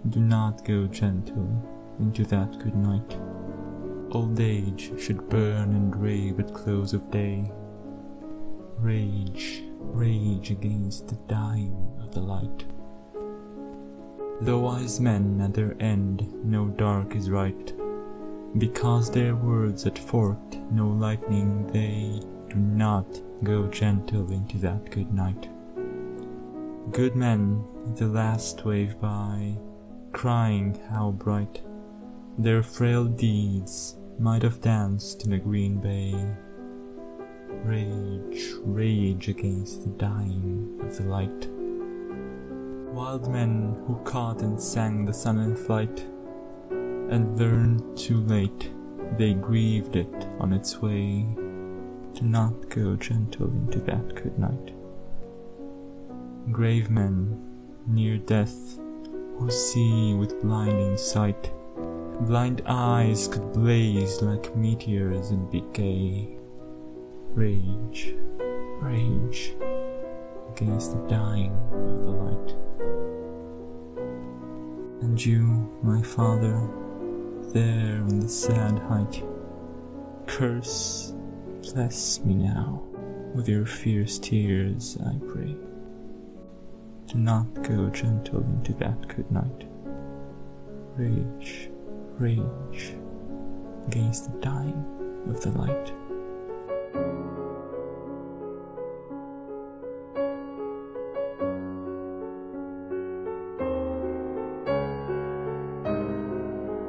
do not go gentle into that good night. Old age should burn and rave at close of day. Rage, rage against the dying of the light. The wise men at their end know dark is right, because their words had forked no lightning, they do not go gentle into that good night. Good men, the last wave by, crying how bright their frail deeds might have danced in a green bay. Rage, rage against the dying of the light. Wild men who caught and sang the sun in flight, and learned too late they grieved it on its way, do not go gentle into that good night. Grave men near death who see with blinding sight, blind eyes could blaze like meteors and be gay. Rage, rage against the dying of the light. And you, my father, there on the sad height, curse, bless me now with your fierce tears, I pray. Do not go gentle into that good night. Rage, rage against the dying of the light.